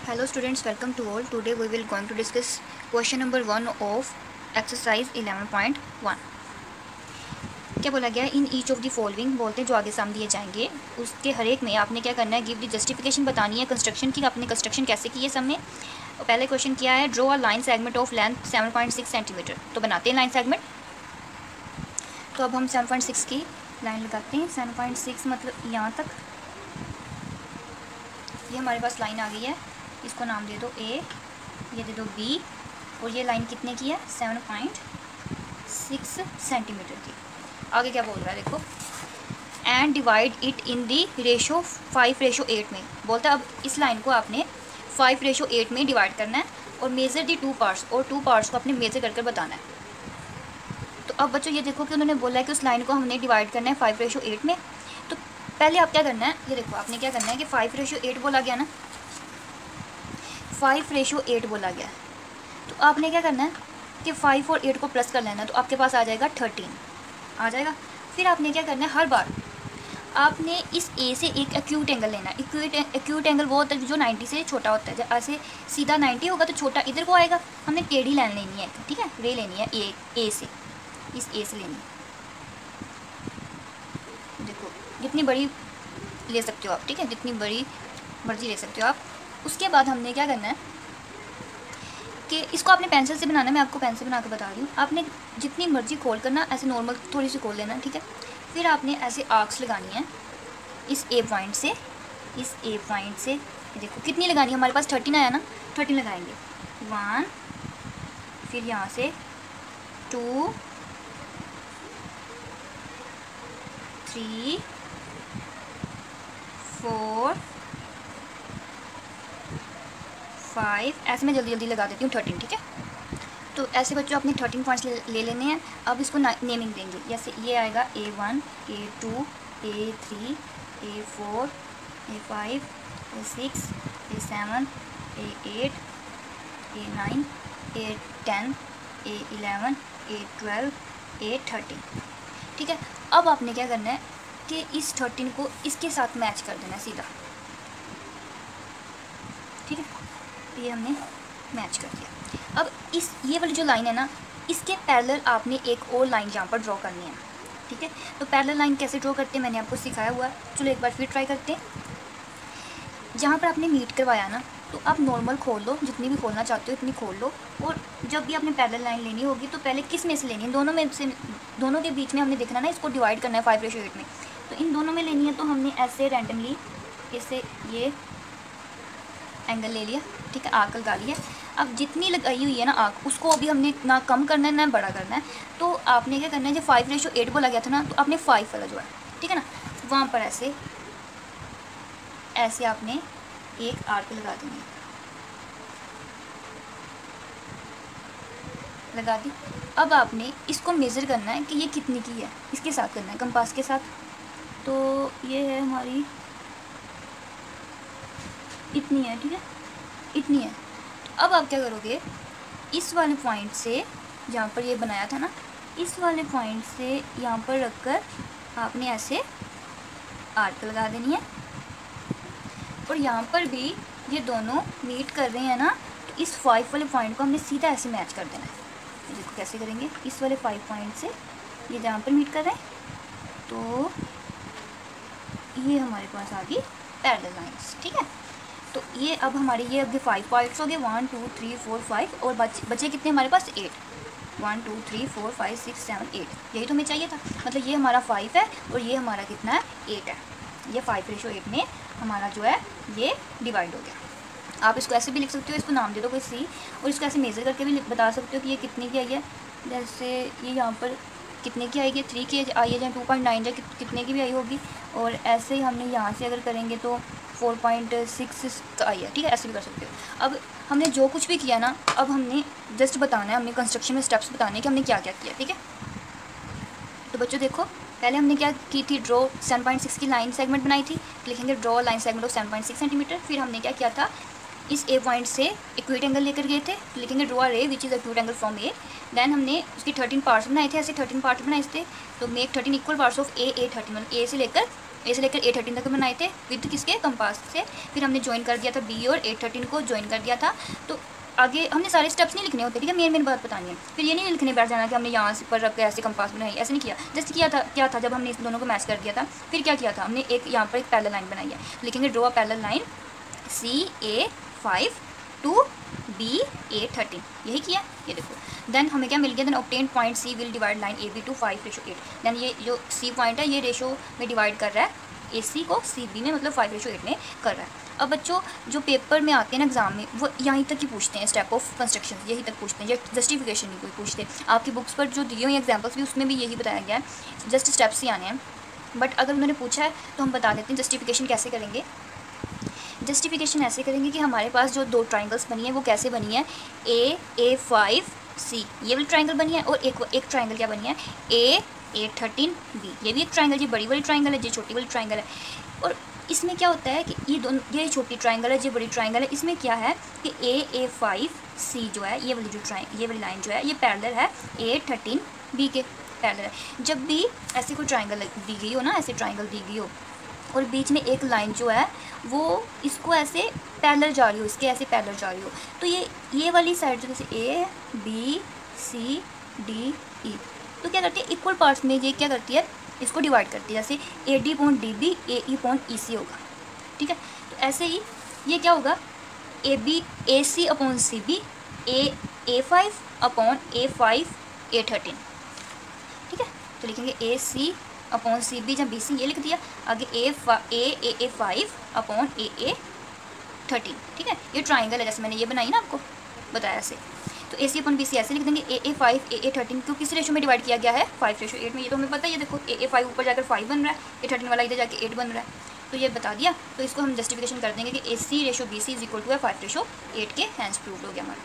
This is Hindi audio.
Hello students, welcome to all. Today we will going to discuss question number 1 of exercise 11.1. क्या बोला गया? In each of the following बोलते हैं जो आगे सामने दिए जाएंगे उसके हर एक में आपने क्या करना है, गिव द जस्टिफिकेशन बतानी है कंस्ट्रक्शन की, आपने कंस्ट्रक्शन कैसे की है सब में। पहले क्वेश्चन किया है draw a line segment of length 7.6 centimetre. तो बनाते हैं लाइन सेगमेंट। तो अब हम 7.6 की लाइन लगाते हैं। 7.6 मतलब यहाँ तक, ये हमारे पास लाइन आ गई है। इसको नाम दे दो ए, ये दे दो बी, और ये लाइन कितने की है? 7.6 सेंटीमीटर की। आगे क्या बोल रहा है देखो, and divide it in the ratio 5:8 में। बोलता है अब इस लाइन को आपने 5:8 में डिवाइड करना है और मेज़र दी 2 पार्ट्स, और 2 पार्ट्स को आपने मेज़र करके बताना है। तो अब बच्चों ये देखो कि उन्होंने बोला है कि उस लाइन को हमने डिवाइड करना है 5:8 में। तो पहले आप क्या करना है, ये देखो आपने क्या करना है कि 5:8 बोला गया ना, 5:8 बोला गया। तो आपने क्या करना है कि 5 और 8 को प्लस कर लेना, तो आपके पास आ जाएगा 13 आ जाएगा। फिर आपने क्या करना है, हर बार आपने इस ए से एक एक्यूट एंगल लेना है। एक्यूट एंगल वो होता है जो 90 से छोटा होता है। जब ऐसे सीधा 90 होगा तो छोटा इधर को आएगा। हमने टेढ़ी लाइन लेनी है, ठीक है, रे लेनी है ए से, इस ए से लेनी है। देखो जितनी बड़ी ले सकते हो आप, ठीक है, जितनी बड़ी मर्जी ले सकते हो आप। उसके बाद हमने क्या करना है कि इसको आपने पेंसिल से बनाना है। मैं आपको पेंसिल बना के बता रही हूँ। आपने जितनी मर्जी खोल करना, ऐसे नॉर्मल थोड़ी सी खोल लेना, ठीक है। फिर आपने ऐसे आर्क्स लगानी है इस ए पॉइंट से, इस ए पॉइंट से। देखो कितनी लगानी है, हमारे पास 13 आया ना, 13 लगाएंगे। 1, फिर यहाँ से 2, 3, 4, 5, ऐसे मैं जल्दी जल्दी लगा देती हूँ 13, ठीक है। तो ऐसे बच्चों अपने 13 पॉइंट्स ले लेने हैं। अब इसको नेमिंग देंगे, जैसे ये आएगा A1, A2, A3, A4, A5, A6, A7, A8, A9, A10, A11, A12, A13, ठीक है। अब आपने क्या करना है कि इस 13 को इसके साथ मैच कर देना है सीधा, ठीक है। ये हमने मैच कर दिया। अब इस ये वाली जो लाइन है ना, इसके पैरेलल आपने एक और लाइन यहाँ पर ड्रॉ करनी है, ठीक है। तो पैरेलल लाइन कैसे ड्रॉ करते हैं मैंने आपको सिखाया हुआ है। चलो एक बार फिर ट्राई करते हैं। जहाँ पर आपने मीट करवाया ना, तो आप नॉर्मल खोल लो, जितनी भी खोलना चाहते हो इतनी खोल लो। और जब भी आपने पैरेलल लाइन लेनी होगी तो पहले किस में से लेनी है? दोनों में से, दोनों के बीच में हमने देखना ना, इसको डिवाइड करना है 5:8 में। तो इन दोनों में लेनी है, तो हमने ऐसे रैंडमली इससे ये एंगल ले लिया, ठीक है, आर्क लगा लिया। अब जितनी लगाई हुई है ना आर्क, उसको अभी हमने ना कम करना है ना बड़ा करना है। तो आपने क्या करना है, जब 5:8 बोला गया था ना, तो आपने 5 वाला जो है, ठीक है ना, वहाँ पर ऐसे ऐसे आपने एक आर्क लगा देनी है, लगा दी। अब आपने इसको मेज़र करना है कि ये कितनी की है, इसके साथ करना है, कंपास के साथ। तो ये है हमारी इतनी है, ठीक है, इतनी है। अब आप क्या करोगे, इस वाले पॉइंट से जहाँ पर ये बनाया था ना, इस वाले पॉइंट से यहाँ पर रखकर आपने ऐसे आर्क लगा देनी है। और यहाँ पर भी ये दोनों मीट कर रहे हैं ना, तो इस 5 वाले पॉइंट को हमने सीधा ऐसे मैच कर देना है। देखो कैसे करेंगे, इस वाले 5 पॉइंट से ये जहाँ पर मीट कर रहे हैं, तो ये हमारे पास आ गई पैरेलल लाइन्स, ठीक है। तो ये अब हमारे ये अभी 5 पॉइंट्स हो गए, 1 2 3 4 5, और बचे कितने हमारे पास? 8। 1 2 3 4 5 6 7 8, यही तो हमें चाहिए था। मतलब ये हमारा 5 है और ये हमारा कितना है? 8 है। ये 5:8 में हमारा जो है ये डिवाइड हो गया। आप इसको ऐसे भी लिख सकते हो, इसको नाम दे दो कोई सी, और इसको ऐसे मेज़र करके भी बता सकते हो कि ये कितने की आई है। जैसे ये यहाँ पर कितने की आएगी? 3 की आई है, या 2.9 या कितने की भी आई होगी। और ऐसे ही हमने यहाँ से अगर करेंगे तो 4.6 आई है, ठीक है, ऐसे भी कर सकते हो। अब हमने जो कुछ भी किया ना, अब हमने जस्ट बताना है, हमने कंस्ट्रक्शन में स्टेप्स बताने हैं कि हमने क्या क्या किया, ठीक है। तो बच्चों देखो, पहले हमने क्या की थी, ड्रॉ 7.6 की लाइन सेगमेंट बनाई थी। लिखेंगे draw line segment of 7.6 centimetre. फिर हमने क्या किया था, इस ए पॉइंट से एक्यूट एंगल लेकर गए थे। लिखेंगे draw a ray which is acute angle from A. Then हमने उसकी 13 पार्ट्स बनाए थे, ऐसे 13 पार्ट्स बनाए थे। तो मेक 13 इक्वल पार्ट्स ऑफ ए 13, मतलब ए से लेकर ए से लेकर A13 तक बनाए थे विद किसके, कंपास से। फिर हमने ज्वाइन कर दिया था B और A13 को ज्वाइन कर दिया था। तो आगे हमने सारे स्टेप्स नहीं लिखने होते, ठीक है, मेन बात बतानी है। फिर ये नहीं लिखने बैठ जाना कि हमने यहाँ से पर रख के ऐसे कंपास बनाई, ऐसे नहीं किया। जस्ट किया था, क्या था, जब हमने इस दोनों को मैच कर दिया था, फिर क्या किया था हमने, एक यहाँ पर एक पैरेलल लाइन बनाई है। लिखेंगे draw a parallel line CA5 to BA13, यही किया। ये देखो देन हमें क्या मिल गया, then obtain point C will divide line AB to 5:8। Then ये जो C पॉइंट है ये रेशो में डिवाइड कर रहा है AC को CB में, मतलब 5:8 में कर रहा है। अब बच्चों जो पेपर में आते हैं ना एग्जाम में, वो यहीं तक ही पूछते हैं, स्टेप ऑफ कंस्ट्रक्शन यही तक पूछते हैं, जस्टिफिकेशन नहीं कोई पूछते। आपकी बुक्स पर जो दिए हुए एग्जाम्पल्स भी उसमें भी यही बताया गया है, जस्ट स्टेप्स ही आने हैं। बट अगर उन्होंने पूछा है तो हम बता देते हैं जस्टिफिकेशन कैसे करेंगे। जस्टिफिकेशन ऐसे करेंगे कि हमारे पास जो दो ट्राइंगल्स बनी है वो कैसे बनी है, A5C ये वाली ट्राइंगल बनी है, और एक ट्राइंगल क्या बनी है, A13B ये भी एक ट्राइंगल, ये बड़ी वाली ट्राइंगल है, ये छोटी वाली ट्राइंगल है। और इसमें क्या होता है कि ये दोनों, ये छोटी ट्राइंगल है, ये बड़ी ट्राइंगल है, इसमें क्या है कि A5C जो है ये वाली लाइन जो है ये पैरेलल है A13B के पैरेलल है। जब भी ऐसे कोई ट्राइंगल दी गई हो ना, ऐसे ट्राइंगल दी गई हो और बीच में एक लाइन जो है वो इसको ऐसे पैरेलल जा रही हो, इसके ऐसे पैरेलल जा रही हो, तो ये वाली साइड जो जैसे ABCDE तो क्या करती है, इक्वल पार्ट्स में ये क्या करती है, इसको डिवाइड करती है। जैसे AD/DB AE/EC होगा, ठीक है। तो ऐसे ही ये क्या होगा, AC/CB A5/A5 A13, ठीक है। तो लिखेंगे AC/CB जब BC ये लिख दिया, आगे A5/AA13, ठीक है। ये ट्राइंगल है जैसे मैंने ये बनाई ना आपको बताया ऐसे। तो AC/BC ऐसे लिख देंगे, AA5 AA13 को किस रेशो में डिवाइड किया गया है, 5:8 में। ये तो हमें पता ही है, देखो AA5 ऊपर जाकर 5 बन रहा है, A13 वाला इधर जाके 8 बन रहा है, तो ये बता दिया। तो इसको हम जस्टिफिकेशन कर देंगे कि AC/BC = 5:8 के, हैंस प्रूव्ड हो गया हमारा।